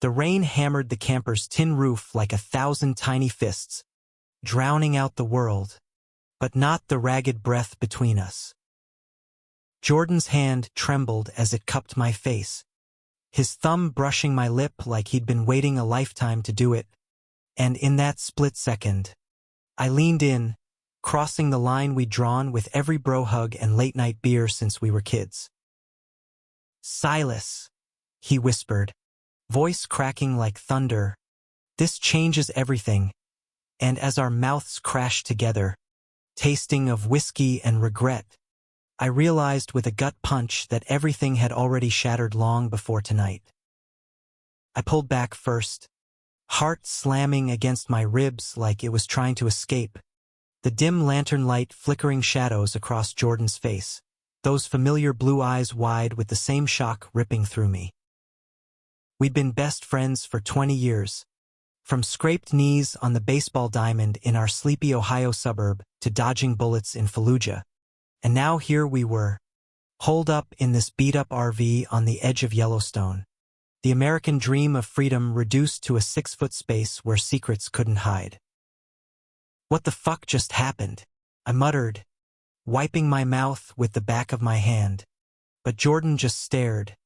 The rain hammered the camper's tin roof like 1,000 tiny fists, drowning out the world, but not the ragged breath between us. Jordan's hand trembled as it cupped my face, his thumb brushing my lip like he'd been waiting a lifetime to do it, and in that split second, I leaned in, crossing the line we'd drawn with every bro hug and late-night beer since we were kids. "Silas," he whispered, voice cracking like thunder, "this changes everything." And as our mouths crashed together, tasting of whiskey and regret, I realized with a gut punch that everything had already shattered long before tonight. I pulled back first, heart slamming against my ribs like it was trying to escape, the dim lantern light flickering shadows across Jordan's face, those familiar blue eyes wide with the same shock ripping through me. We'd been best friends for 20 years, from scraped knees on the baseball diamond in our sleepy Ohio suburb to dodging bullets in Fallujah, and now here we were, holed up in this beat-up RV on the edge of Yellowstone, the American dream of freedom reduced to a 6-foot space where secrets couldn't hide. "What the fuck just happened?" I muttered, wiping my mouth with the back of my hand, but Jordan just stared,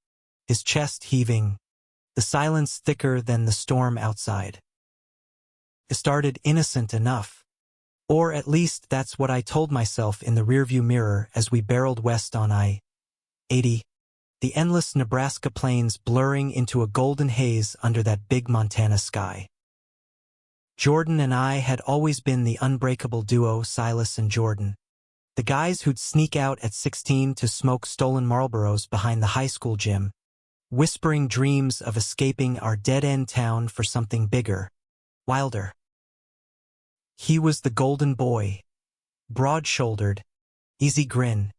his chest heaving, the silence thicker than the storm outside. It started innocent enough, or at least that's what I told myself in the rearview mirror as we barreled west on I-80, the endless Nebraska plains blurring into a golden haze under that big Montana sky. Jordan and I had always been the unbreakable duo, Silas and Jordan, the guys who'd sneak out at 16 to smoke stolen Marlboros behind the high school gym, whispering dreams of escaping our dead-end town for something bigger, wilder. He was the golden boy, broad-shouldered, easy grin,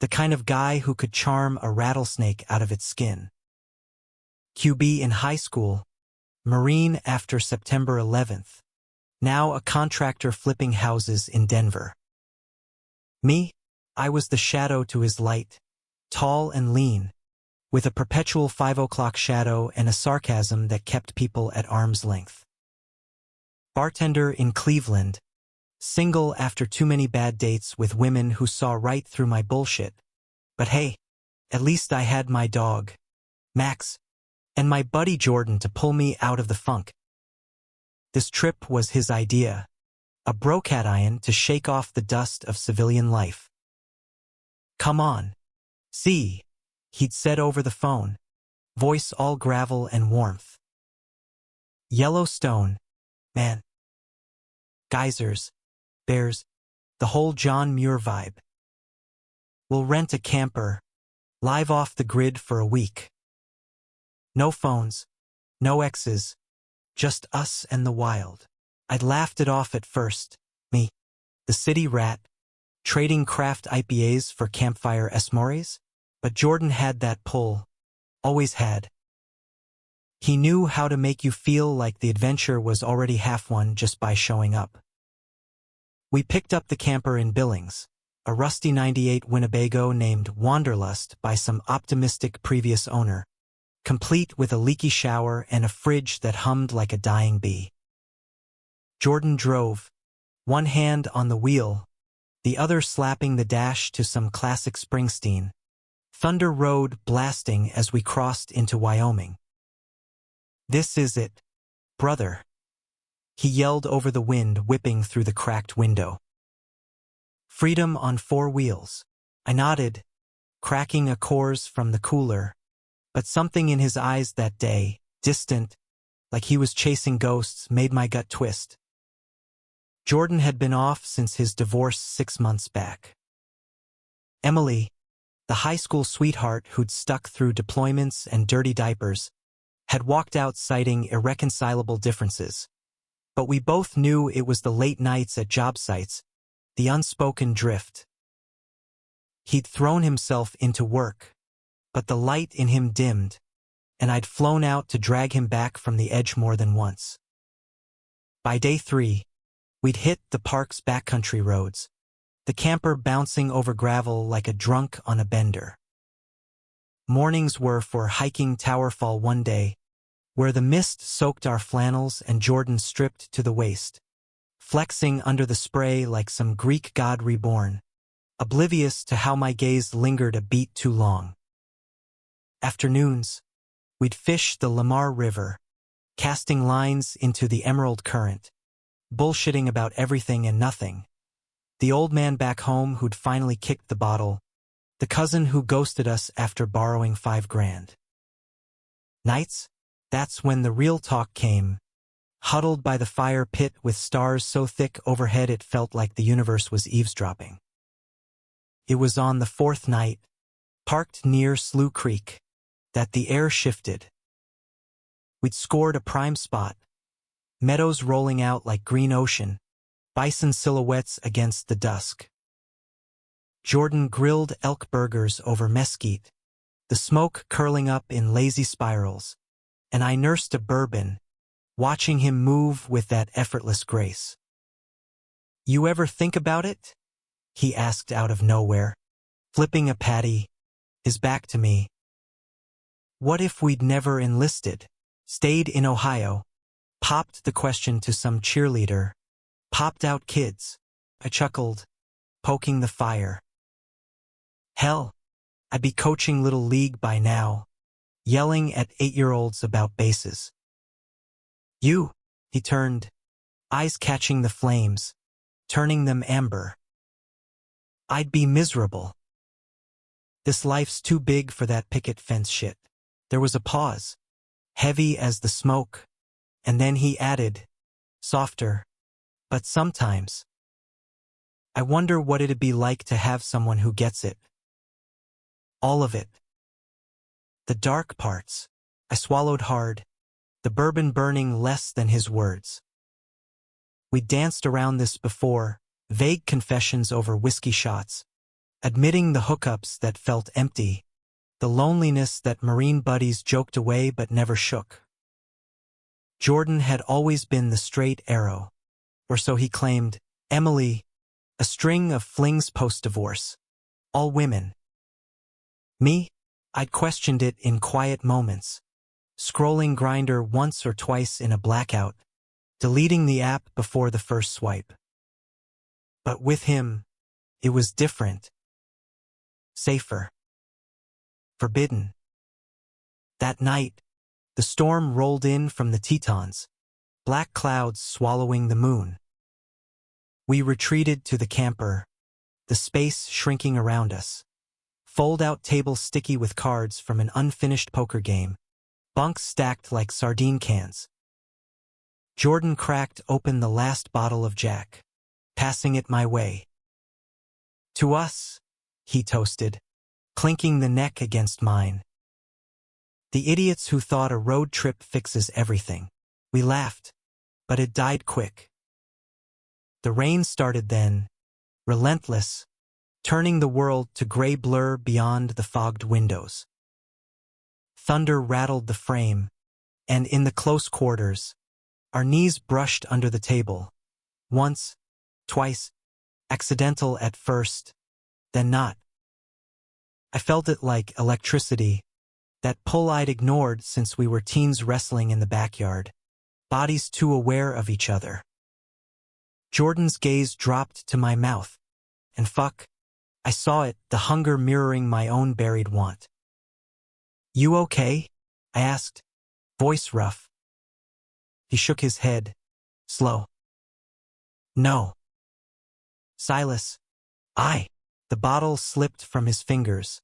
the kind of guy who could charm a rattlesnake out of its skin. QB in high school, Marine after September 11th, now a contractor flipping houses in Denver. Me, I was the shadow to his light, tall and lean, with a perpetual 5 o'clock shadow and a sarcasm that kept people at arm's length. Bartender in Cleveland, single after too many bad dates with women who saw right through my bullshit. But hey, at least I had my dog, Max, and my buddy Jordan to pull me out of the funk. This trip was his idea, a brocation to shake off the dust of civilian life. "Come on. See," he'd said over the phone, voice all gravel and warmth. "Yellowstone, man. Geysers, bears, the whole John Muir vibe. We'll rent a camper, live off the grid for a week. No phones, no exes, just us and the wild." I'd laughed it off at first, me, the city rat, trading craft IPAs for campfire s'mores, but Jordan had that pull, always had. He knew how to make you feel like the adventure was already half won just by showing up. We picked up the camper in Billings, a rusty 98 Winnebago named Wanderlust by some optimistic previous owner, complete with a leaky shower and a fridge that hummed like a dying bee. Jordan drove, one hand on the wheel, the other slapping the dash to some classic Springsteen, Thunder Road blasting as we crossed into Wyoming. "This is it, brother," he yelled over the wind whipping through the cracked window. "Freedom on 4 wheels." I nodded, cracking a Coors from the cooler, but something in his eyes that day, distant, like he was chasing ghosts, made my gut twist. Jordan had been off since his divorce 6 months back. Emily, the high school sweetheart who'd stuck through deployments and dirty diapers, had walked out citing irreconcilable differences. But we both knew it was the late nights at job sites, the unspoken drift. He'd thrown himself into work, but the light in him dimmed, and I'd flown out to drag him back from the edge more than once. By day 3, we'd hit the park's backcountry roads, the camper bouncing over gravel like a drunk on a bender. Mornings were for hiking Tower Fall one day, where the mist soaked our flannels and Jordan stripped to the waist, flexing under the spray like some Greek god reborn, oblivious to how my gaze lingered a beat too long. Afternoons, we'd fish the Lamar River, casting lines into the emerald current, bullshitting about everything and nothing. The old man back home who'd finally kicked the bottle, the cousin who ghosted us after borrowing $5,000. Nights? That's when the real talk came, huddled by the fire pit with stars so thick overhead it felt like the universe was eavesdropping. It was on the fourth night, parked near Slough Creek, that the air shifted. We'd scored a prime spot, meadows rolling out like green ocean, bison silhouettes against the dusk. Jordan grilled elk burgers over mesquite, the smoke curling up in lazy spirals, and I nursed a bourbon, watching him move with that effortless grace. "You ever think about it?" he asked out of nowhere, flipping a patty, his back to me. "What if we'd never enlisted, stayed in Ohio, popped the question to some cheerleader, popped out kids?" I chuckled, poking the fire. "Hell, I'd be coaching Little League by now, yelling at 8-year-olds about bases." "You," he turned, eyes catching the flames, turning them amber. "I'd be miserable. This life's too big for that picket fence shit." There was a pause, heavy as the smoke, and then he added, softer, "But sometimes I wonder what it'd be like to have someone who gets it. All of it. The dark parts." I swallowed hard, the bourbon burning less than his words. We danced around this before, vague confessions over whiskey shots, admitting the hookups that felt empty, the loneliness that Marine buddies joked away but never shook. Jordan had always been the straight arrow, or so he claimed. Emily, a string of flings post-divorce. All women. Me? I'd questioned it in quiet moments, scrolling Grindr once or twice in a blackout, deleting the app before the first swipe. But with him, it was different. Safer. Forbidden. That night, the storm rolled in from the Tetons, black clouds swallowing the moon. We retreated to the camper, the space shrinking around us. Fold-out tables sticky with cards from an unfinished poker game, bunks stacked like sardine cans. Jordan cracked open the last bottle of Jack, passing it my way. "To us," he toasted, clinking the neck against mine. "The idiots who thought a road trip fixes everything." We laughed, but it died quick. The rain started then, relentless, turning the world to gray blur beyond the fogged windows. Thunder rattled the frame, and in the close quarters, our knees brushed under the table. Once, twice, accidental at first, then not. I felt it like electricity, that pull I'd ignored since we were teens wrestling in the backyard, bodies too aware of each other. Jordan's gaze dropped to my mouth, and fuck, I saw it, the hunger mirroring my own buried want. "You okay?" I asked, voice rough. He shook his head, slow. "No." "Silas." The bottle slipped from his fingers,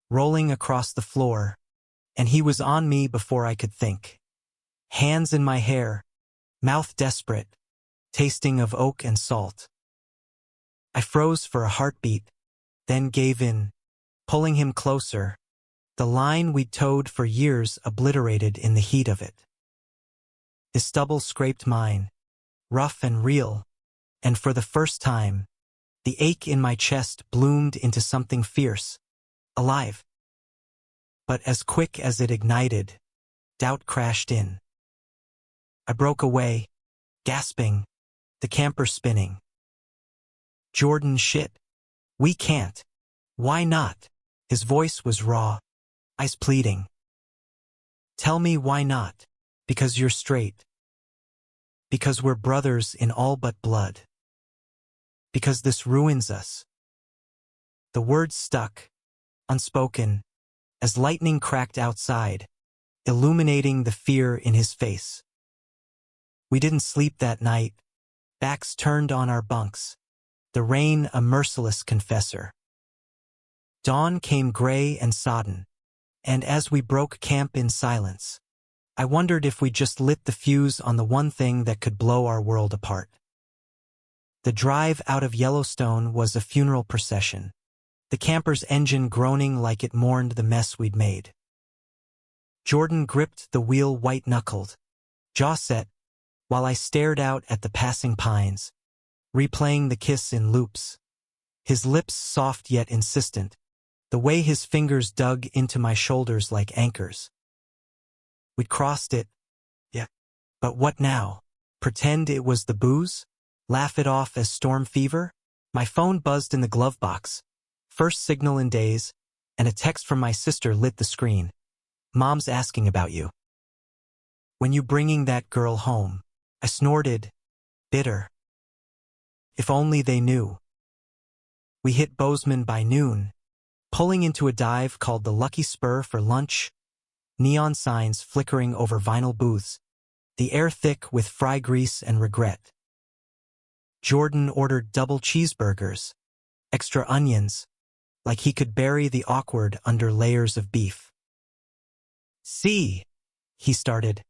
rolling across the floor, and he was on me before I could think. Hands in my hair, mouth desperate, tasting of oak and salt. I froze for a heartbeat, then gave in, pulling him closer, the line we'd towed for years obliterated in the heat of it. His stubble scraped mine, rough and real, and for the first time, the ache in my chest bloomed into something fierce, alive. But as quick as it ignited, doubt crashed in. I broke away, gasping, the camper spinning. "Jordan, shit. We can't." "Why not?" His voice was raw, eyes pleading. "Tell me why not." Because you're straight. Because we're brothers in all but blood. Because this ruins us. The words stuck, unspoken, as lightning cracked outside, illuminating the fear in his face. We didn't sleep that night, backs turned on our bunks, the rain a merciless confessor. Dawn came gray and sodden, and as we broke camp in silence, I wondered if we just lit the fuse on the one thing that could blow our world apart. The drive out of Yellowstone was a funeral procession, the camper's engine groaning like it mourned the mess we'd made. Jordan gripped the wheel white-knuckled, jaw set, while I stared out at the passing pines, replaying the kiss in loops. His lips soft yet insistent, the way his fingers dug into my shoulders like anchors. We'd crossed it, yeah. But what now? Pretend it was the booze? Laugh it off as storm fever? My phone buzzed in the glove box. First signal in days, and a text from my sister lit the screen. Mom's asking about you. When you bringing that girl home? I snorted, bitter. If only they knew. We hit Bozeman by noon, pulling into a dive called the Lucky Spur for lunch, neon signs flickering over vinyl booths, the air thick with fry grease and regret. Jordan ordered double cheeseburgers, extra onions, like he could bury the awkward under layers of beef. See, he started,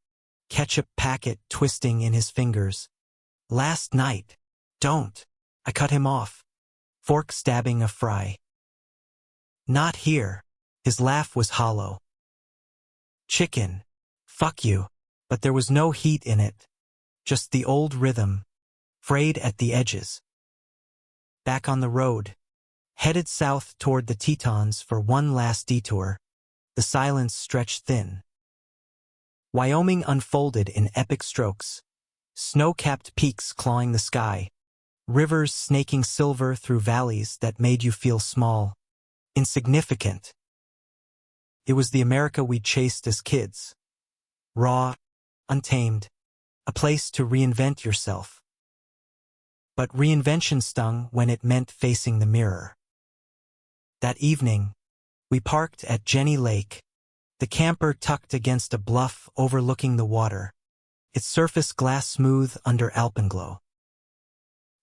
ketchup packet twisting in his fingers. Last night. Don't. I cut him off, fork stabbing a fry. Not here. His laugh was hollow. Chicken. Fuck you. But there was no heat in it. Just the old rhythm, frayed at the edges. Back on the road, headed south toward the Tetons for one last detour, the silence stretched thin. Wyoming unfolded in epic strokes, snow-capped peaks clawing the sky, rivers snaking silver through valleys that made you feel small, insignificant. It was the America we chased as kids. Raw, untamed, a place to reinvent yourself. But reinvention stung when it meant facing the mirror. That evening, we parked at Jenny Lake, the camper tucked against a bluff overlooking the water, its surface glass smooth under alpenglow.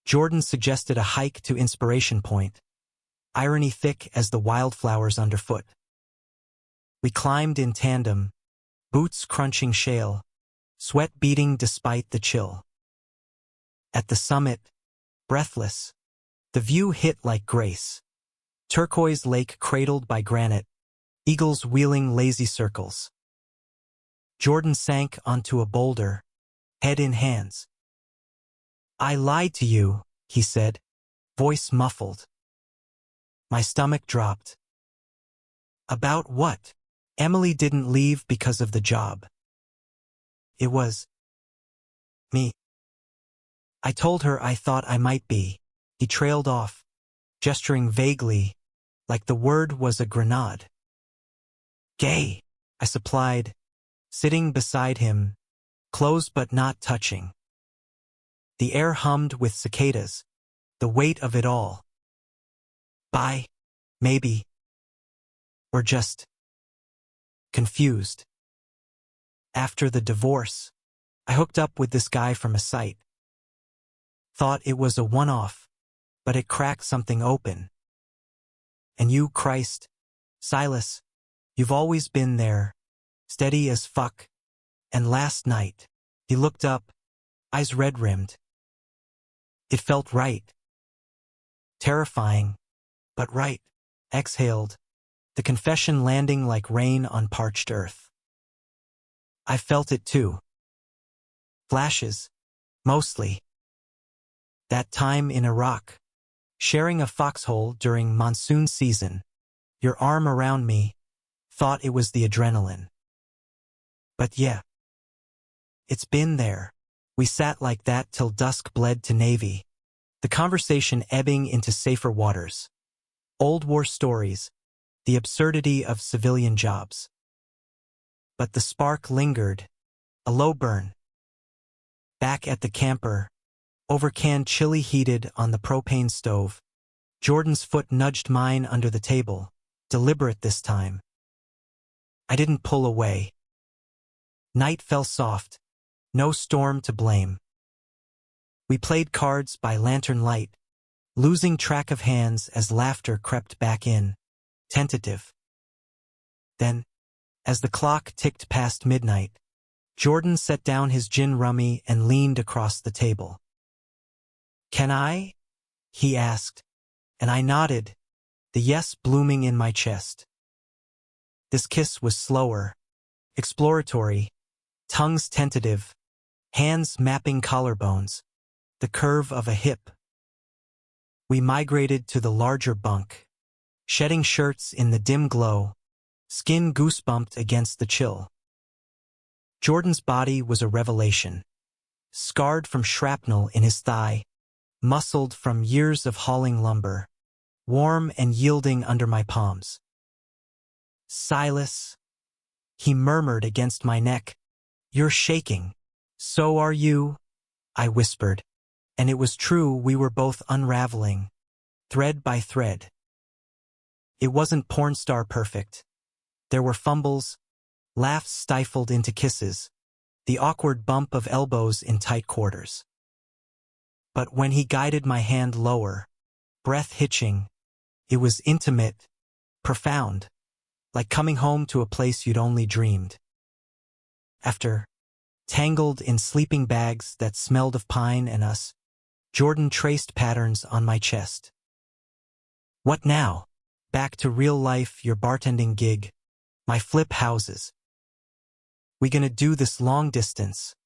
Jordan suggested a hike to Inspiration Point, irony thick as the wildflowers underfoot. We climbed in tandem, boots crunching shale, sweat beating despite the chill. At the summit, breathless, the view hit like grace. Turquoise lake cradled by granite, eagles wheeling lazy circles. Jordan sank onto a boulder, head in hands. I lied to you, he said, voice muffled. My stomach dropped. About what? Emily didn't leave because of the job. It was me. I told her I thought I might be. He trailed off, gesturing vaguely, like the word was a grenade. Gay, I supplied, sitting beside him, close but not touching. The air hummed with cicadas, the weight of it all. Bye, maybe. Or just confused. After the divorce, I hooked up with this guy from a site. Thought it was a one-off, but it cracked something open. And you, Christ, Silas, you've always been there, steady as fuck. And last night, he looked up, eyes red-rimmed. It felt right. Terrifying, but right. Exhaled, the confession landing like rain on parched earth. I felt it too. Flashes, mostly. That time in Iraq, sharing a foxhole during monsoon season, your arm around me, thought it was the adrenaline. But yeah, it's been there. We sat like that till dusk bled to Navy, the conversation ebbing into safer waters. Old war stories, the absurdity of civilian jobs. But the spark lingered, A low burn. Back at the camper, over canned chili heated on the propane stove, Jordan's foot nudged mine under the table, deliberate this time. I didn't pull away. Night fell soft, no storm to blame. We played cards by lantern light, losing track of hands as laughter crept back in, tentative. Then, as the clock ticked past midnight, Jordan set down his gin rummy and leaned across the table. "Can I?" he asked, and I nodded, the yes blooming in my chest. This kiss was slower, exploratory, tongues tentative, hands mapping collarbones, the curve of a hip. We migrated to the larger bunk, shedding shirts in the dim glow, skin goosebumped against the chill. Jordan's body was a revelation, scarred from shrapnel in his thigh, muscled from years of hauling lumber, warm and yielding under my palms. "Silas," he murmured against my neck, "you're shaking." "So are you," I whispered, and it was true, we were both unraveling, thread by thread. It wasn't porn star perfect. There were fumbles, laughs stifled into kisses, the awkward bump of elbows in tight quarters. But when he guided my hand lower, breath hitching, it was intimate, profound, like coming home to a place you'd only dreamed. After, tangled in sleeping bags that smelled of pine and us, Jordan traced patterns on my chest. "What now?" "Back to real life, your bartending gig, my flip houses. We gonna do this long distance.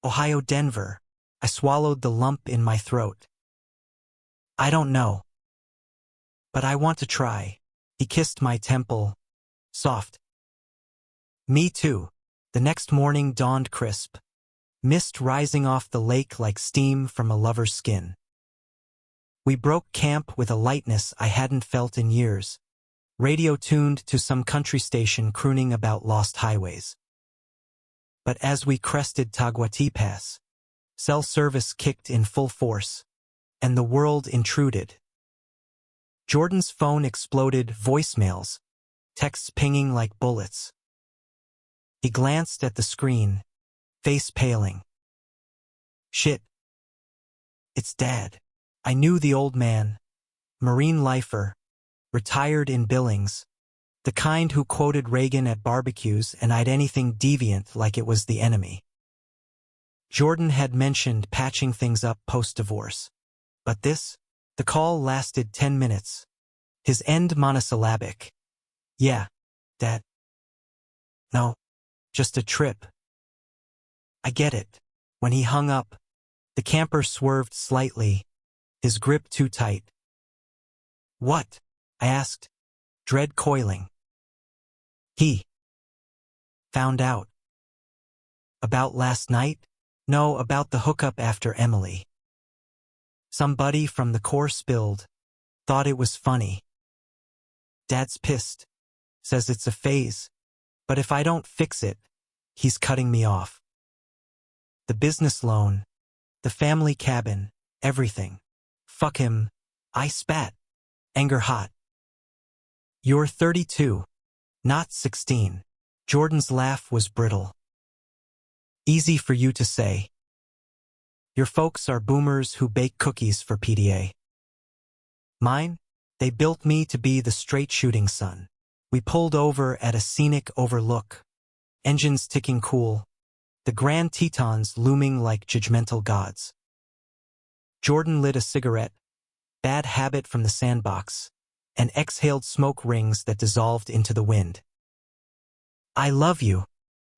Ohio, Denver." I swallowed the lump in my throat. "I don't know. But I want to try." He kissed my temple, soft. "Me too." The next morning dawned crisp, mist rising off the lake like steam from a lover's skin. We broke camp with a lightness I hadn't felt in years, radio tuned to some country station crooning about lost highways. But as we crested Taguati Pass, cell service kicked in full force, and the world intruded. Jordan's phone exploded, voicemails, texts pinging like bullets. He glanced at the screen, face paling. "Shit. It's Dad." I knew the old man, Marine lifer, retired in Billings, the kind who quoted Reagan at barbecues and eyed anything deviant like it was the enemy. Jordan had mentioned patching things up post-divorce. But this? The call lasted 10 minutes. His end monosyllabic. "Yeah, Dad." "No, just a trip." "I get it." When he hung up, the camper swerved slightly, his grip too tight. "What?" I asked, dread coiling. "He found out." "About last night?" "No, about the hookup after Emily. Somebody from the Corps spilled, thought it was funny. Dad's pissed, says it's a phase, but if I don't fix it, he's cutting me off. The business loan, the family cabin, everything. Fuck him." I spat, anger hot. "You're 32, not 16. Jordan's laugh was brittle. "Easy for you to say. Your folks are boomers who bake cookies for PDA. Mine? They built me to be the straight-shooting son." We pulled over at a scenic overlook, engines ticking cool, the Grand Tetons looming like judgmental gods. Jordan lit a cigarette, bad habit from the sandbox, and exhaled smoke rings that dissolved into the wind. "I love you.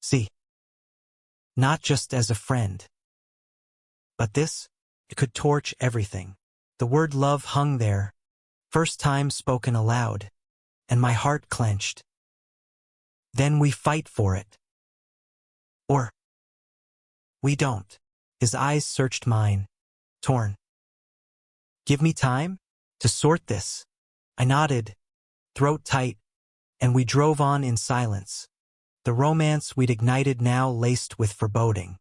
See. Not just as a friend. But this, it could torch everything." The word love hung there, first time spoken aloud, and my heart clenched. "Then we fight for it. Or we don't." His eyes searched mine, torn. "Give me time to sort this." I nodded, throat tight, and we drove on in silence, the romance we'd ignited now laced with foreboding.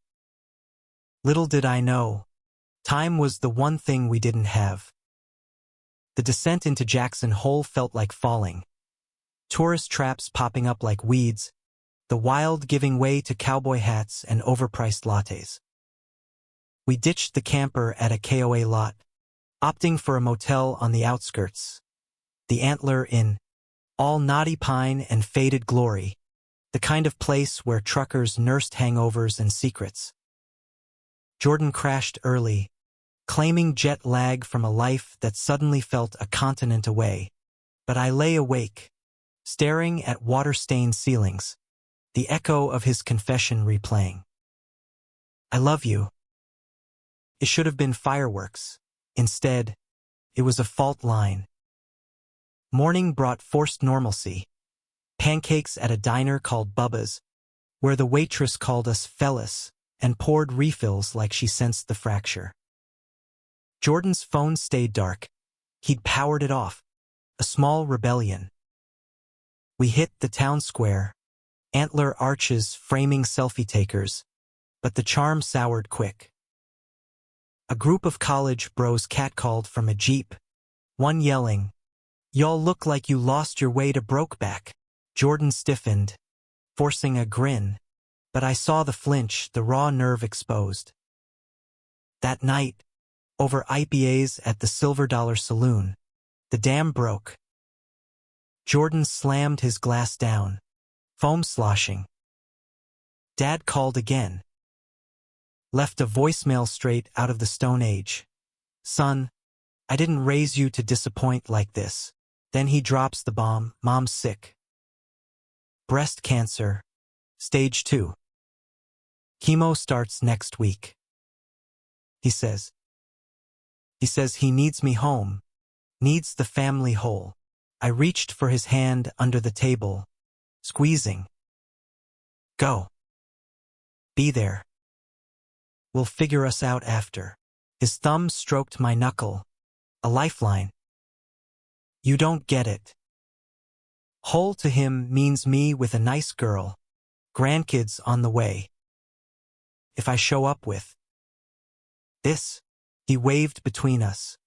Little did I know, time was the one thing we didn't have. The descent into Jackson Hole felt like falling. Tourist traps popping up like weeds, the wild giving way to cowboy hats and overpriced lattes. We ditched the camper at a KOA lot, opting for a motel on the outskirts. The Antler Inn, all knotty pine and faded glory, the kind of place where truckers nursed hangovers and secrets. Jordan crashed early, claiming jet lag from a life that suddenly felt a continent away. But I lay awake, staring at water-stained ceilings, the echo of his confession replaying. I love you. It should have been fireworks. Instead, it was a fault line. Morning brought forced normalcy. Pancakes at a diner called Bubba's, where the waitress called us fellas and poured refills like she sensed the fracture. Jordan's phone stayed dark. He'd powered it off. A small rebellion. We hit the town square, antler arches framing selfie takers, but the charm soured quick. A group of college bros catcalled from a Jeep, one yelling, "Y'all look like you lost your way to Brokeback." Jordan stiffened, forcing a grin, but I saw the flinch, the raw nerve exposed. That night, over IPAs at the Silver Dollar Saloon, the dam broke. Jordan slammed his glass down, foam sloshing. Dad called again. Left a voicemail straight out of the Stone Age. "Son, I didn't raise you to disappoint like this." Then he drops the bomb, "Mom's sick. Breast cancer, stage 2. Chemo starts next week." He says he needs me home, needs the family whole. I reached for his hand under the table, squeezing. "Go. Be there. We'll figure us out after." His thumb stroked my knuckle, a lifeline. "You don't get it. Whole to him means me with a nice girl, grandkids on the way. If I show up with this," he waved between us,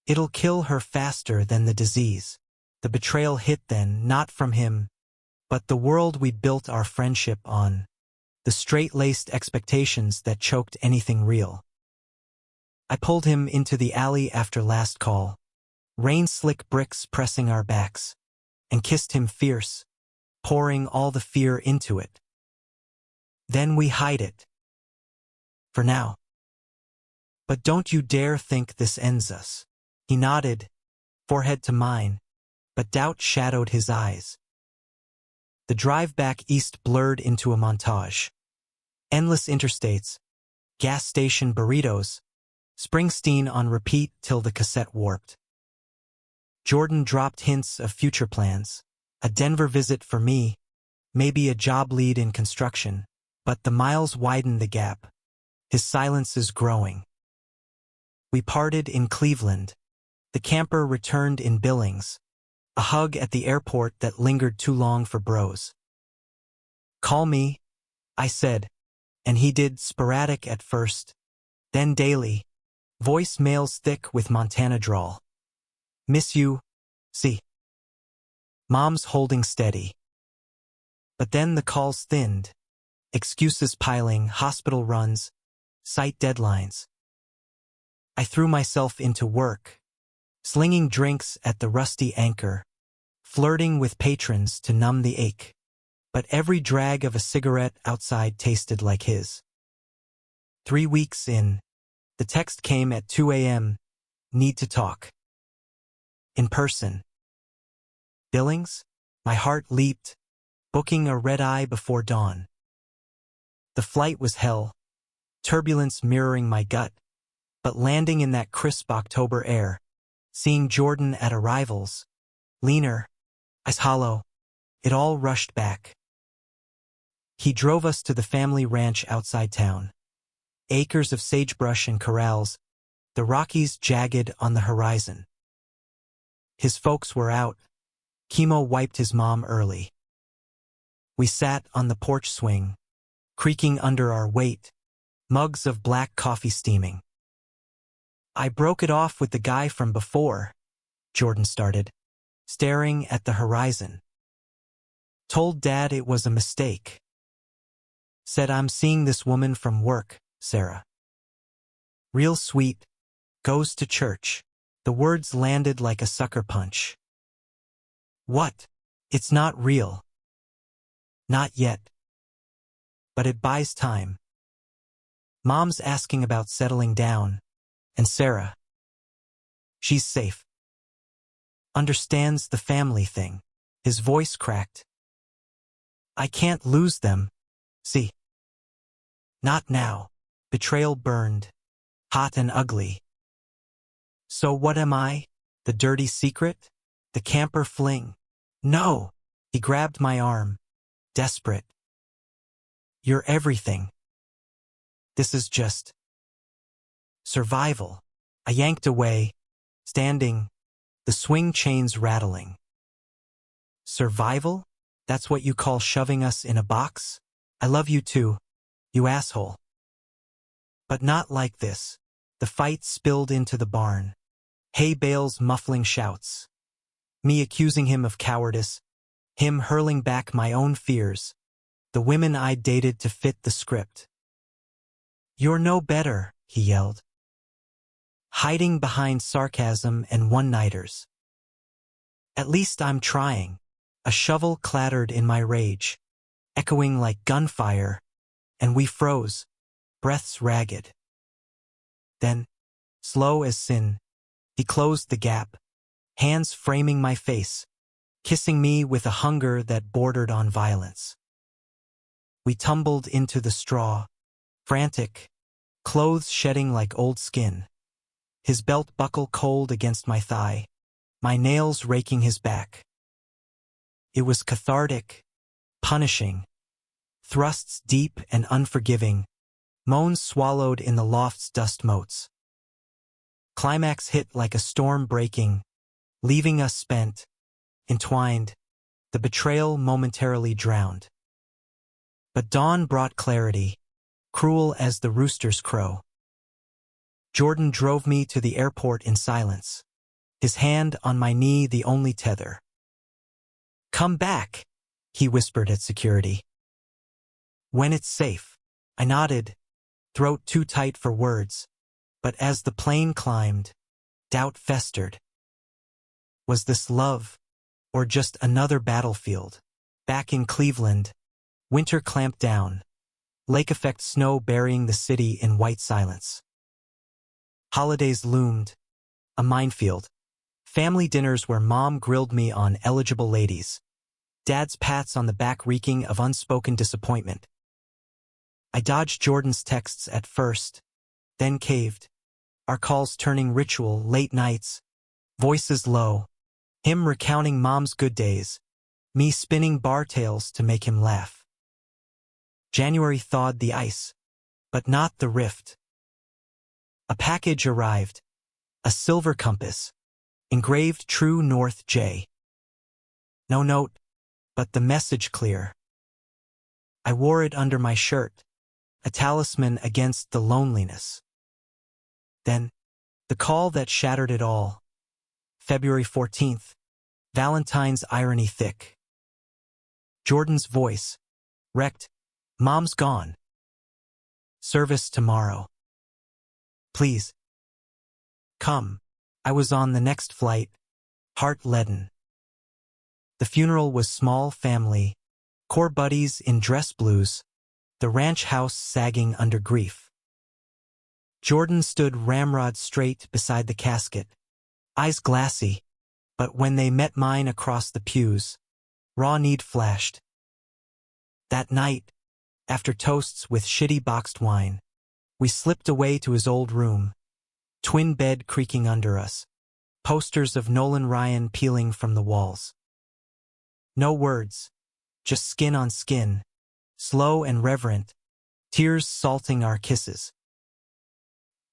"it'll kill her faster than the disease." The betrayal hit then, not from him, but the world we'd built our friendship on, the straight-laced expectations that choked anything real. I pulled him into the alley after last call, rain-slick bricks pressing our backs, and kissed him fierce, pouring all the fear into it. "Then we hide it. For now. But don't you dare think this ends us." He nodded, forehead to mine, but doubt shadowed his eyes. The drive back east blurred into a montage. Endless interstates, gas station burritos, Springsteen on repeat till the cassette warped. Jordan dropped hints of future plans, a Denver visit for me, maybe a job lead in construction, but the miles widened the gap, his silences growing. We parted in Cleveland. The camper returned in Billings, a hug at the airport that lingered too long for bros. "Call me," I said, and he did, sporadic at first, then daily, voicemails thick with Montana drawl. "Miss you, see. Mom's holding steady." But then the calls thinned, excuses piling, hospital runs, site deadlines. I threw myself into work, slinging drinks at the Rusty Anchor, flirting with patrons to numb the ache. But every drag of a cigarette outside tasted like his. 3 weeks in, the text came at 2 a.m., "Need to talk. In person." Billings? My heart leaped, booking a red-eye before dawn. The flight was hell, turbulence mirroring my gut, but landing in that crisp October air, seeing Jordan at arrivals, leaner, ice hollow, it all rushed back. He drove us to the family ranch outside town. Acres of sagebrush and corrals, the Rockies jagged on the horizon. His folks were out. Chemo wiped his mom early. We sat on the porch swing, creaking under our weight, mugs of black coffee steaming. I broke it off with the guy from before, Jordan started, staring at the horizon. Told Dad it was a mistake. Said I'm seeing this woman from work, Sarah. Real sweet, goes to church. The words landed like a sucker punch. What? It's not real. Not yet. But it buys time. Mom's asking about settling down, and Sarah. She's safe. Understands the family thing. His voice cracked. I can't lose them. See? Not now. Betrayal burned. Hot and ugly. So what am I? The dirty secret? The camper fling? No! He grabbed my arm. Desperate. You're everything. This is just survival. I yanked away, standing, the swing chains rattling. Survival? That's what you call shoving us in a box? I love you too, you asshole. But not like this. The fight spilled into the barn. Hay bales muffling shouts. Me accusing him of cowardice, him hurling back my own fears, the women I dated to fit the script. You're no better, he yelled. Hiding behind sarcasm and one-nighters. At least I'm trying. A shovel clattered in my rage, echoing like gunfire, and we froze, breaths ragged. Then, slow as sin, he closed the gap, hands framing my face, kissing me with a hunger that bordered on violence. We tumbled into the straw, frantic, clothes shedding like old skin, his belt buckle cold against my thigh, my nails raking his back. It was cathartic, punishing, thrusts deep and unforgiving, moans swallowed in the loft's dust motes. Climax hit like a storm breaking, leaving us spent, entwined, the betrayal momentarily drowned. But dawn brought clarity, cruel as the rooster's crow. Jordan drove me to the airport in silence, his hand on my knee the only tether. Come back, he whispered at security. When it's safe, I nodded, throat too tight for words, but as the plane climbed, doubt festered. Was this love, or just another battlefield? Back in Cleveland, winter clamped down, lake-effect snow burying the city in white silence. Holidays loomed, a minefield. Family dinners where Mom grilled me on eligible ladies. Dad's pats on the back reeking of unspoken disappointment. I dodged Jordan's texts at first, then caved. Our calls turning ritual, late nights, voices low, him recounting Mom's good days, me spinning bar tales to make him laugh. January thawed the ice, but not the rift. A package arrived, a silver compass, engraved True North J. No note, but the message clear. I wore it under my shirt, a talisman against the loneliness. Then, the call that shattered it all. February 14th, Valentine's irony thick. Jordan's voice, wrecked, Mom's gone. Service tomorrow. Please. Come. I was on the next flight, heart leaden. The funeral was small family, core buddies in dress blues, the ranch house sagging under grief. Jordan stood ramrod straight beside the casket, eyes glassy, but when they met mine across the pews, raw need flashed. That night, after toasts with shitty boxed wine, we slipped away to his old room, twin bed creaking under us, posters of Nolan Ryan peeling from the walls. No words, just skin on skin, slow and reverent, tears salting our kisses.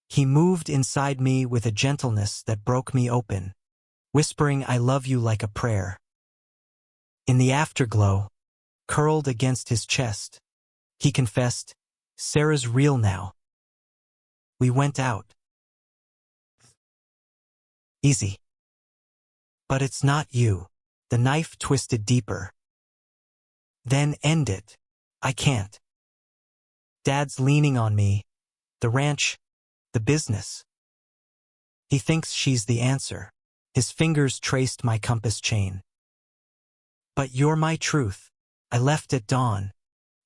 He moved inside me with a gentleness that broke me open, whispering I love you like a prayer. In the afterglow, curled against his chest. He confessed, "Sarah's real now." We went out. Easy. But it's not you. The knife twisted deeper. Then end it. I can't. Dad's leaning on me. The ranch. The business. He thinks she's the answer. His fingers traced my compass chain. But you're my truth. I left at dawn.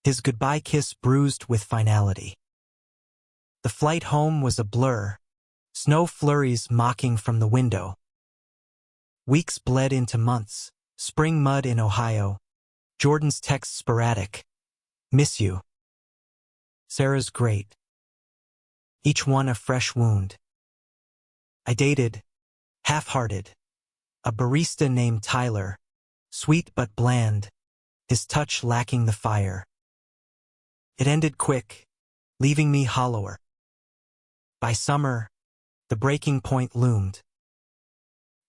His goodbye kiss bruised with finality. The flight home was a blur. Snow flurries mocking from the window. Weeks bled into months. Spring mud in Ohio. Jordan's texts sporadic. Miss you. Sarah's great. Each one a fresh wound. I dated, half-hearted, a barista named Tyler, sweet but bland, his touch lacking the fire. It ended quick, leaving me hollower. By summer, the breaking point loomed.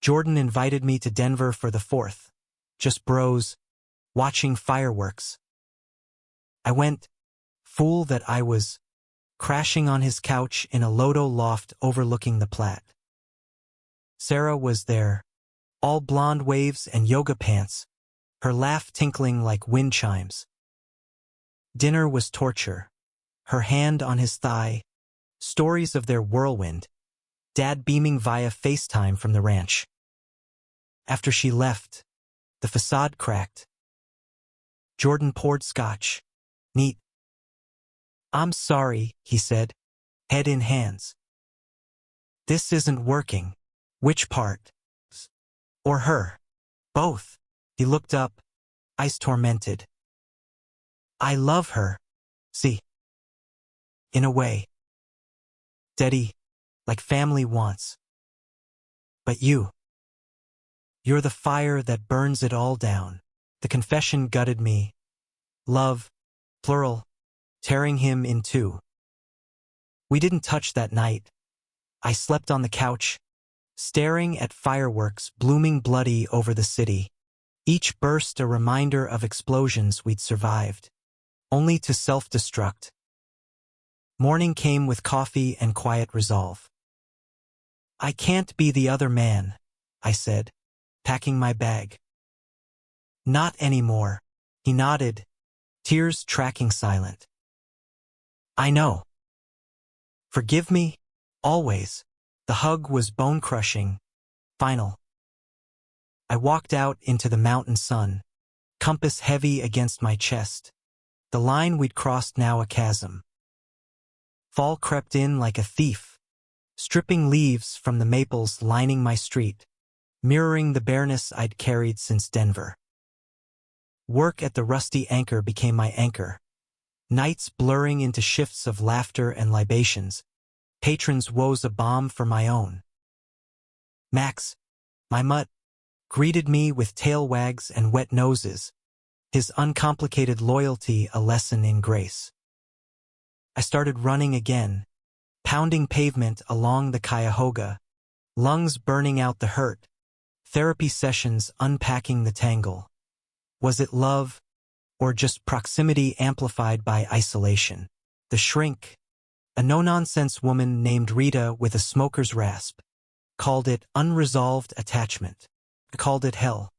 Jordan invited me to Denver for the 4th, just bros, watching fireworks. I went, fool that I was, crashing on his couch in a Lodo loft overlooking the Platte. Sarah was there, all blonde waves and yoga pants, her laugh tinkling like wind chimes. Dinner was torture, her hand on his thigh, stories of their whirlwind, Dad beaming via FaceTime from the ranch. After she left, the facade cracked. Jordan poured scotch. Neat. "I'm sorry," he said, head in hands. "This isn't working." "Which part?" "Or her?" "Both." He looked up, eyes tormented. "I love her. See. In a way. Steady, like family wants. But you're the fire that burns it all down." The confession gutted me. Love, plural, tearing him in two. We didn't touch that night. I slept on the couch, staring at fireworks blooming bloody over the city. Each burst a reminder of explosions we'd survived, only to self-destruct. Morning came with coffee and quiet resolve. "I can't be the other man," I said, packing my bag. "Not anymore." He nodded, tears tracking silent. "I know. Forgive me, always." The hug was bone-crushing, final. I walked out into the mountain sun, compass heavy against my chest, the line we'd crossed now a chasm. Fall crept in like a thief, stripping leaves from the maples lining my street, mirroring the bareness I'd carried since Denver. Work at the Rusty Anchor became my anchor, nights blurring into shifts of laughter and libations, patrons' woes a balm for my own. Max, my mutt, greeted me with tail wags and wet noses, his uncomplicated loyalty a lesson in grace. I started running again, pounding pavement along the Cuyahoga, lungs burning out the hurt, therapy sessions unpacking the tangle. Was it love, or just proximity amplified by isolation? The shrink, a no-nonsense woman named Rita with a smoker's rasp, called it unresolved attachment. I called it hell.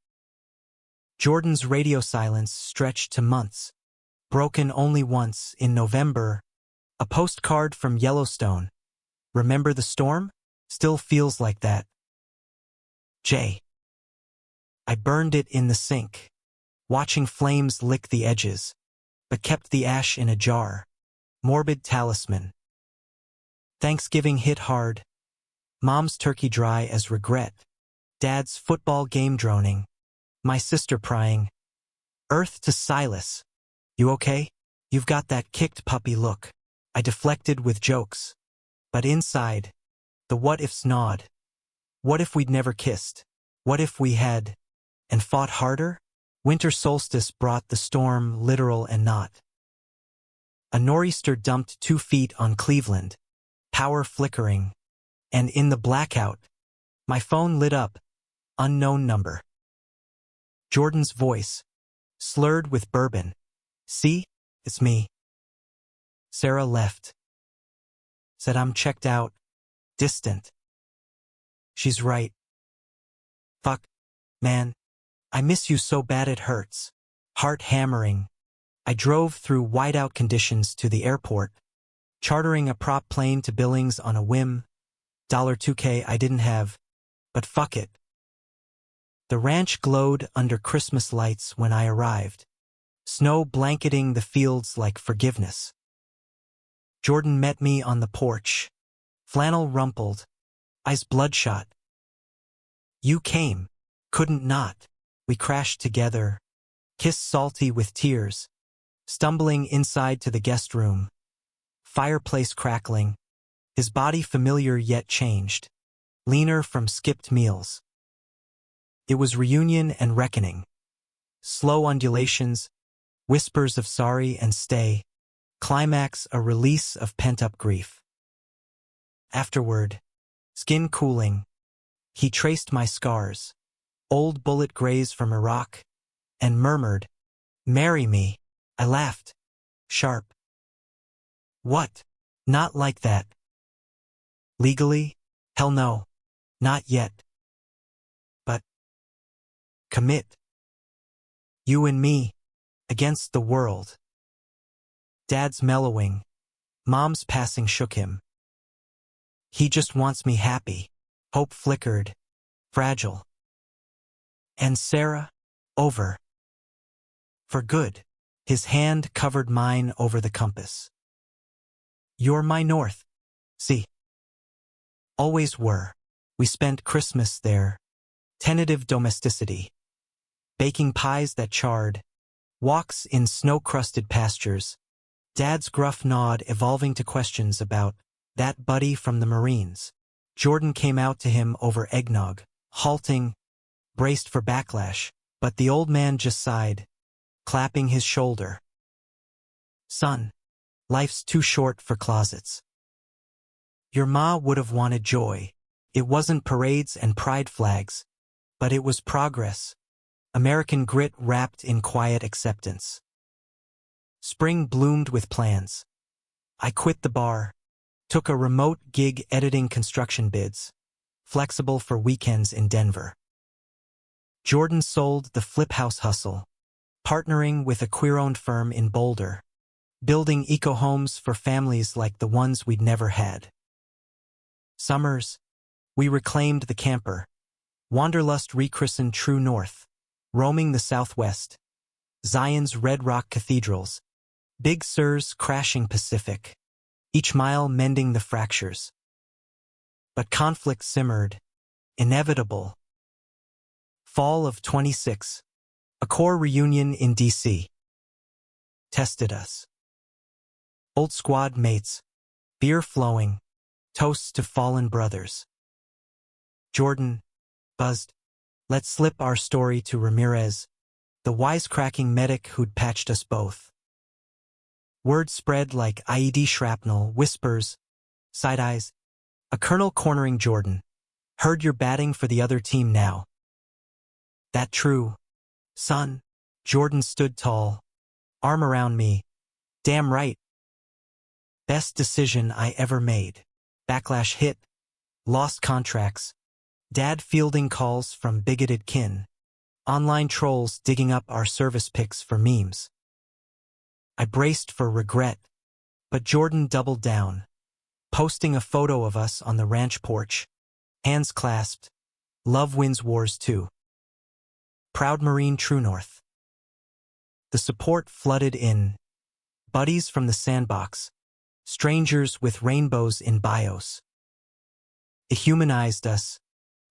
Jordan's radio silence stretched to months, broken only once in November. A postcard from Yellowstone. "Remember the storm? Still feels like that. Jay." I burned it in the sink, watching flames lick the edges, but kept the ash in a jar. Morbid talisman. Thanksgiving hit hard. Mom's turkey dry as regret. Dad's football game droning. My sister prying. Earth to Silas. "You okay? You've got that kicked puppy look." I deflected with jokes. But inside, the what-ifs gnawed. What if we'd never kissed? What if we had, and fought harder? Winter solstice brought the storm, literal and not. A nor'easter dumped 2 feet on Cleveland, power flickering, and in the blackout, my phone lit up, unknown number. Jordan's voice, slurred with bourbon. See? It's me. Sarah left. Said I'm checked out. Distant. She's right. Fuck. Man. I miss you so bad it hurts. Heart hammering. I drove through whiteout conditions to the airport, chartering a prop plane to Billings on a whim. $2K I didn't have, but fuck it. The ranch glowed under Christmas lights when I arrived, snow blanketing the fields like forgiveness. Jordan met me on the porch, flannel rumpled, eyes bloodshot. You came, couldn't not. We crashed together, kissed salty with tears, stumbling inside to the guest room, fireplace crackling, his body familiar yet changed, leaner from skipped meals. It was reunion and reckoning, slow undulations, whispers of sorry and stay, climax a release of pent-up grief. Afterward, skin cooling, he traced my scars, old bullet grays from Iraq, and murmured, "Marry me." I laughed, sharp. What? Not like that. Legally? Hell no. Not yet. But commit. You and me, against the world. Dad's mellowing. Mom's passing shook him. He just wants me happy. Hope flickered. Fragile. And Sarah? Over. For good. His hand covered mine over the compass. You're my north. See. Always were. We spent Christmas there. Tentative domesticity. Baking pies that charred. Walks in snow-crusted pastures. Dad's gruff nod evolving to questions about that buddy from the Marines. Jordan came out to him over eggnog, halting, braced for backlash, but the old man just sighed, clapping his shoulder. Son, life's too short for closets. Your ma would have wanted joy. It wasn't parades and pride flags, but it was progress. American grit wrapped in quiet acceptance. Spring bloomed with plans. I quit the bar, took a remote gig editing construction bids, flexible for weekends in Denver. Jordan sold the flip house hustle, partnering with a queer-owned firm in Boulder, building eco-homes for families like the ones we'd never had. Summers, we reclaimed the camper, Wanderlust rechristened True North, roaming the Southwest, Zion's Red Rock cathedrals, Big Sur's crashing Pacific, each mile mending the fractures. But conflict simmered, inevitable. Fall of 26, a core reunion in D.C. tested us. Old squad mates, beer flowing, toasts to fallen brothers. Jordan, buzzed, let slip our story to Ramirez, the wisecracking medic who'd patched us both. Word spread like IED shrapnel, whispers, side eyes. A colonel cornering Jordan. Heard you're batting for the other team now. That true, son? Jordan stood tall, arm around me. Damn right. Best decision I ever made. Backlash hit, lost contracts, dad fielding calls from bigoted kin, online trolls digging up our service pics for memes. I braced for regret, but Jordan doubled down, posting a photo of us on the ranch porch, hands clasped, love wins wars too. Proud Marine True North. The support flooded in, buddies from the sandbox, strangers with rainbows in bios. It humanized us,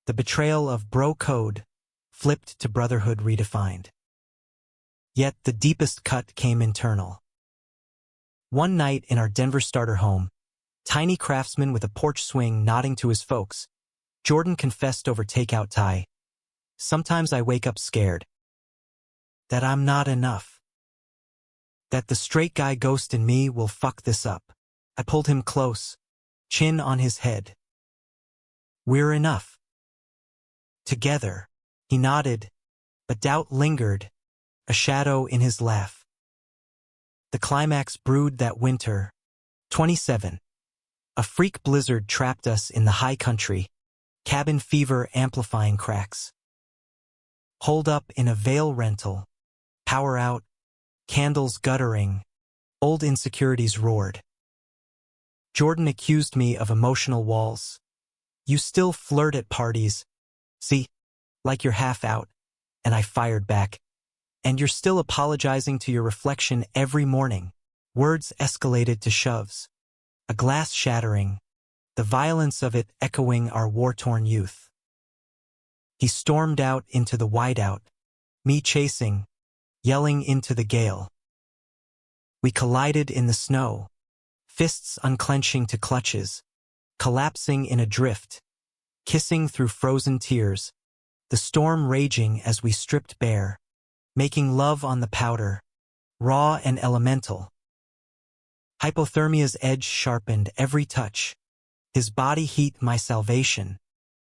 the betrayal of bro code, flipped to brotherhood redefined. Yet the deepest cut came internal. One night in our Denver starter home, tiny craftsman with a porch swing nodding to his folks, Jordan confessed over takeout Thai. Sometimes I wake up scared. That I'm not enough. That the straight guy ghost in me will fuck this up. I pulled him close, chin on his head. We're enough. Together. He nodded, but doubt lingered. a shadow in his laugh. The climax brewed that winter. 27. A freak blizzard trapped us in the high country, cabin fever amplifying cracks. Holed up in a Vale rental, power out, candles guttering, old insecurities roared. Jordan accused me of emotional walls. You still flirt at parties. See, like you're half out. And I fired back. And you're still apologizing to your reflection every morning. Words escalated to shoves. A glass shattering, the violence of it echoing our war-torn youth. He stormed out into the whiteout, me chasing, yelling into the gale. We collided in the snow, fists unclenching to clutches, collapsing in a drift, kissing through frozen tears, the storm raging as we stripped bare, making love on the powder, raw and elemental. Hypothermia's edge sharpened every touch, his body heat my salvation,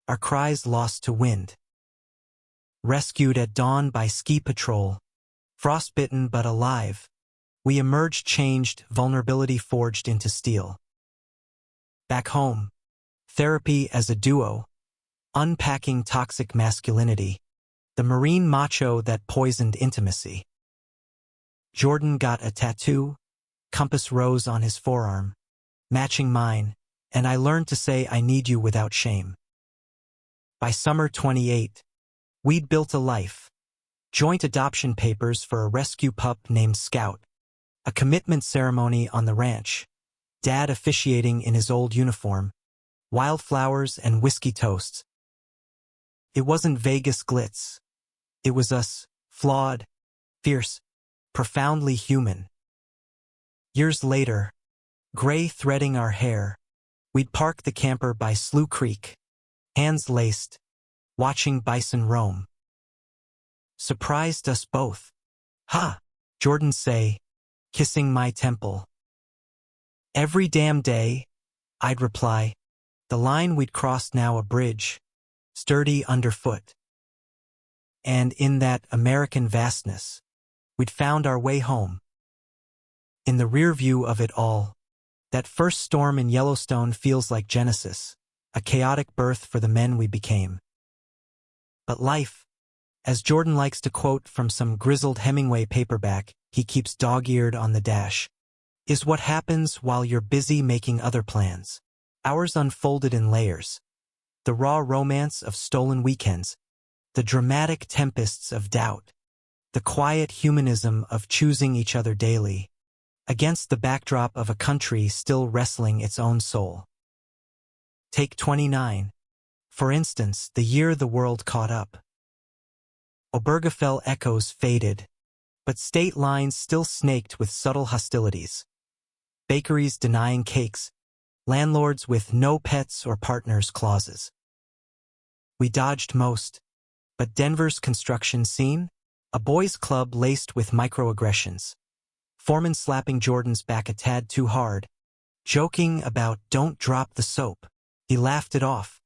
our cries lost to wind. Rescued at dawn by ski patrol, frostbitten but alive, we emerged changed, vulnerability forged into steel. Back home, therapy as a duo, unpacking toxic masculinity, the marine macho that poisoned intimacy. Jordan got a tattoo, compass rose on his forearm, matching mine, and I learned to say I need you without shame. By summer 28, we'd built a life. Joint adoption papers for a rescue pup named Scout, a commitment ceremony on the ranch, Dad officiating in his old uniform, wildflowers and whiskey toasts. It wasn't Vegas glitz. It was us, flawed, fierce, profoundly human. Years later, gray threading our hair, we'd park the camper by Slough Creek, hands laced, watching bison roam. Surprised us both. Ha! Jordan say, kissing my temple. Every damn day, I'd reply, the line we'd crossed now a bridge, sturdy underfoot. And in that American vastness, we'd found our way home. In the rear view of it all, that first storm in Yellowstone feels like Genesis, a chaotic birth for the men we became. But life, as Jordan likes to quote from some grizzled Hemingway paperback he keeps dog-eared on the dash, is what happens while you're busy making other plans. Ours unfolded in layers. The raw romance of stolen weekends, the dramatic tempests of doubt, the quiet humanism of choosing each other daily, against the backdrop of a country still wrestling its own soul. Take 29, for instance, the year the world caught up. Obergefell echoes faded, but state lines still snaked with subtle hostilities. Bakeries denying cakes, landlords with no pets or partners clauses. We dodged most, but Denver's construction scene? A boys' club laced with microaggressions. Foreman slapping Jordan's back a tad too hard, joking about don't drop the soap. He laughed it off,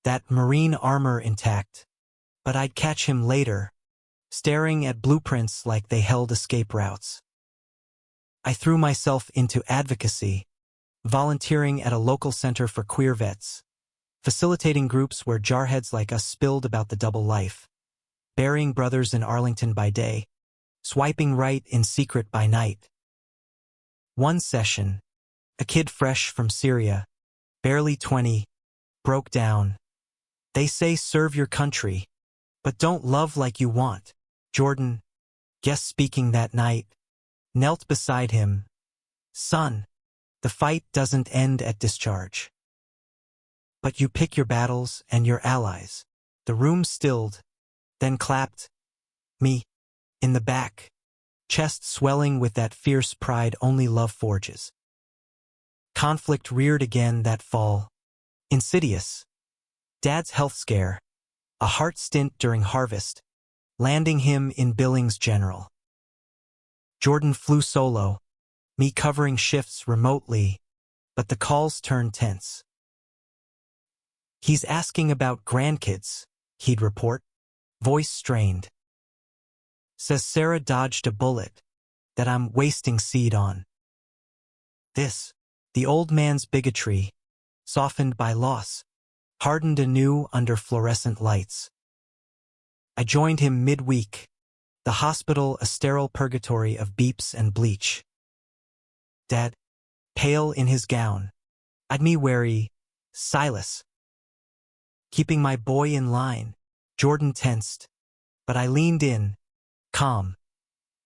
that marine armor intact, but I'd catch him later, staring at blueprints like they held escape routes. I threw myself into advocacy, volunteering at a local center for queer vets, facilitating groups where jarheads like us spilled about the double life, burying brothers in Arlington by day, swiping right in secret by night. One session, a kid fresh from Syria, barely 20, broke down. They say serve your country, but don't love like you want. Jordan, guest speaking that night, knelt beside him. Son, the fight doesn't end at discharge. But you pick your battles and your allies. The room stilled, then clapped. Me, in the back, chest swelling with that fierce pride only love forges. Conflict reared again that fall. Insidious. Dad's health scare. A heart stint during harvest, landing him in Billings General. Jordan flew solo, me covering shifts remotely, but the calls turned tense. He's asking about grandkids, he'd report, voice strained. Says Sarah dodged a bullet that I'm wasting seed on. This, the old man's bigotry, softened by loss, hardened anew under fluorescent lights. I joined him midweek, the hospital a sterile purgatory of beeps and bleach. Dad, pale in his gown, eyed me wary, Silas. Keeping my boy in line, Jordan tensed, but I leaned in, calm.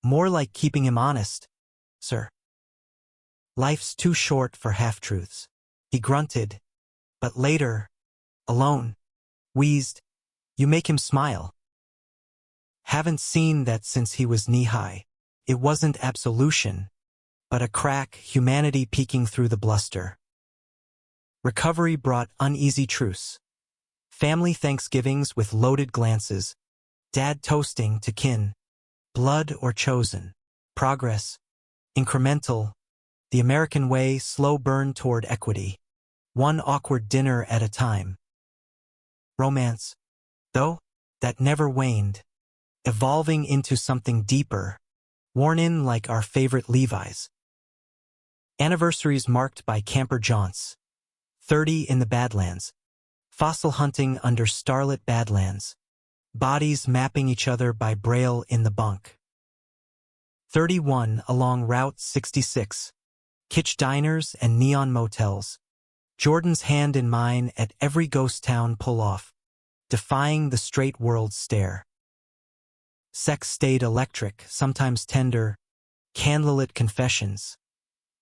More like keeping him honest, sir. Life's too short for half-truths, he grunted, but later, alone, wheezed, you make him smile. Haven't seen that since he was knee-high. It wasn't absolution, but a crack, humanity peeking through the bluster. Recovery brought uneasy truce. Family Thanksgivings with loaded glances, Dad toasting to kin, blood or chosen, progress, incremental, the American way, slow burn toward equity, one awkward dinner at a time. Romance, though, that never waned, evolving into something deeper, worn in like our favorite Levi's. Anniversaries marked by camper jaunts, 30 in the Badlands, fossil hunting under starlit badlands, bodies mapping each other by braille in the bunk. 31 along Route 66, kitsch diners and neon motels, Jordan's hand in mine at every ghost town pull-off, defying the straight world's stare. Sex stayed electric, sometimes tender, candlelit confessions,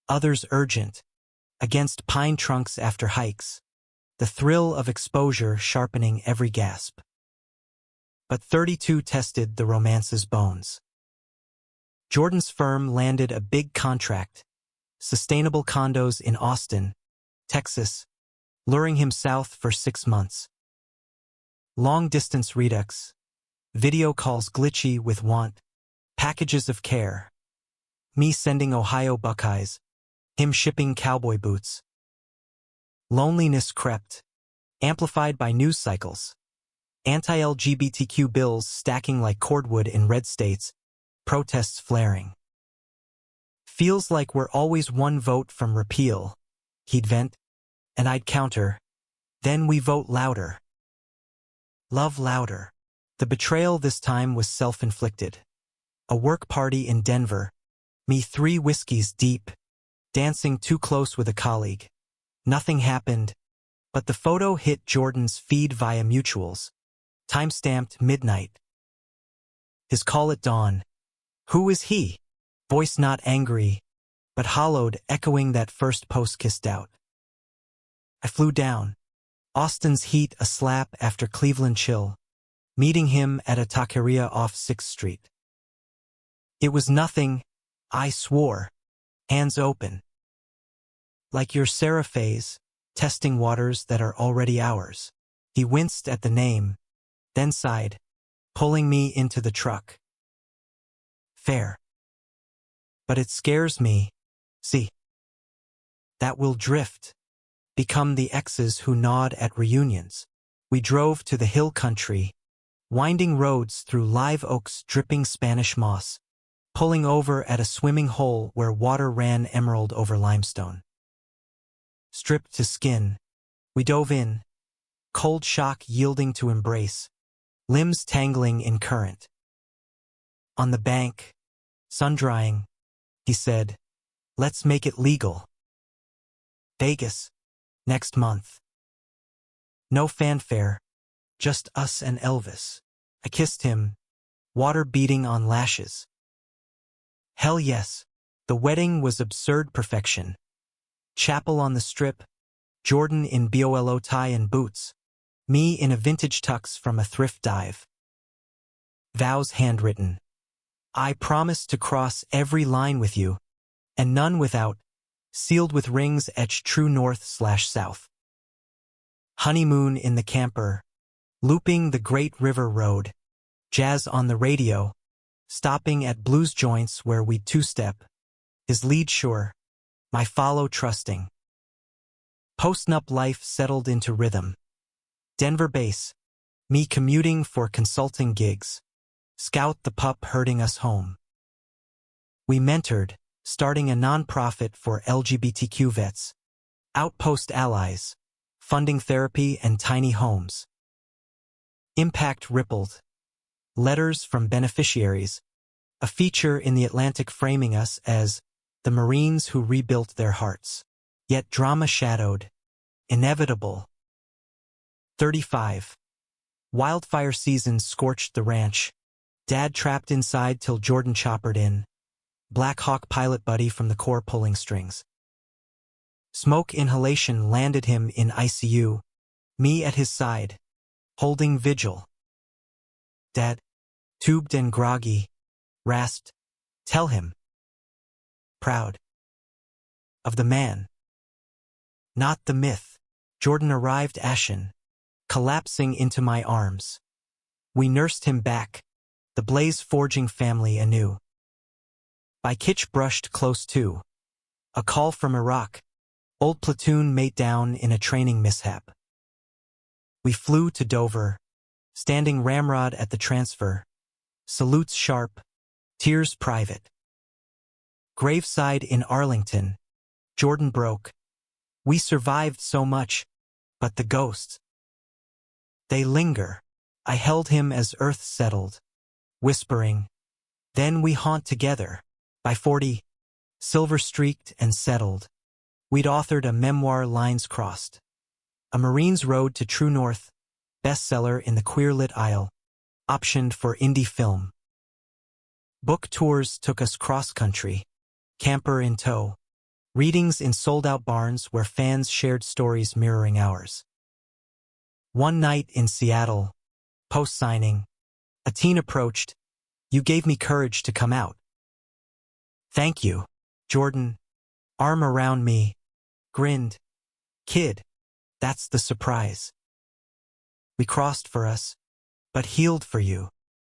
others urgent, against pine trunks after hikes, the thrill of exposure sharpening every gasp. But 32 tested the romance's bones. Jordan's firm landed a big contract, sustainable condos in Austin, Texas, luring him south for 6 months. Long-distance redux, video calls glitchy with want, packages of care. Me sending Ohio Buckeyes, him shipping cowboy boots. Loneliness crept, amplified by news cycles. Anti-LGBTQ bills stacking like cordwood in red states, protests flaring. Feels like we're always one vote from repeal, he'd vent, and I'd counter, then we vote louder. Love louder. The betrayal this time was self-inflicted. A work party in Denver, me 3 whiskeys deep, dancing too close with a colleague. Nothing happened, but the photo hit Jordan's feed via mutuals, time-stamped midnight. His call at dawn. Who is he? Voice not angry, but hollowed, echoing that first post-kissed out. I flew down. Austin's heat a slap after Cleveland chill, meeting him at a taqueria off 6th Street. It was nothing, I swore, hands open. Like your Sarah phase, testing waters that are already ours. He winced at the name, then sighed, pulling me into the truck. Fair. But it scares me, see. That we'll drift, become the exes who nod at reunions. We drove to the hill country, winding roads through live oaks dripping Spanish moss, pulling over at a swimming hole where water ran emerald over limestone. Stripped to skin, we dove in, cold shock yielding to embrace, limbs tangling in current. On the bank, sun-drying, he said, let's make it legal. Vegas, next month. No fanfare, just us and Elvis. I kissed him, water beating on lashes. Hell yes, the wedding was absurd perfection. Chapel on the Strip, Jordan in BOLO tie and boots, me in a vintage tux from a thrift dive. Vows handwritten. I promise to cross every line with you, and none without, sealed with rings etched true north/south. Honeymoon in the camper, looping the Great River Road, jazz on the radio, stopping at blues joints where we'd two-step, his lead sure, my follow trusting. Post-nup life settled into rhythm. Denver base, me commuting for consulting gigs, Scout the pup herding us home. We mentored, starting a nonprofit for LGBTQ vets. Outpost allies, funding therapy and tiny homes. Impact rippled. Letters from beneficiaries, a feature in The Atlantic framing us as the Marines who rebuilt their hearts. Yet drama shadowed. Inevitable. 35. Wildfire season scorched the ranch. Dad trapped inside till Jordan choppered in. Black Hawk pilot buddy from the Corps pulling strings. Smoke inhalation landed him in ICU. Me at his side, holding vigil. Dad, tubed and groggy, rasped, "Tell him." Proud. Of the man. Not the myth. Jordan arrived ashen, collapsing into my arms. We nursed him back, the blaze forging family anew. By Kitch brushed close to. A call from Iraq. Old platoon mate down in a training mishap. We flew to Dover, standing ramrod at the transfer. Salutes sharp, tears private. Graveside in Arlington. Jordan broke. We survived so much, but the ghosts. They linger. I held him as earth settled, whispering, "Then we haunt together." By 40, silver-streaked and settled. We'd authored a memoir, Lines Crossed. A Marine's Road to True North, bestseller in the queer-lit aisle, optioned for indie film. Book tours took us cross-country, camper in tow. Readings in sold-out barns where fans shared stories mirroring ours. One night in Seattle, post-signing, a teen approached, "You gave me courage to come out." "Thank you." Jordan, arm around me, grinned. "Kid, that's the surprise. We crossed for us, but healed for you."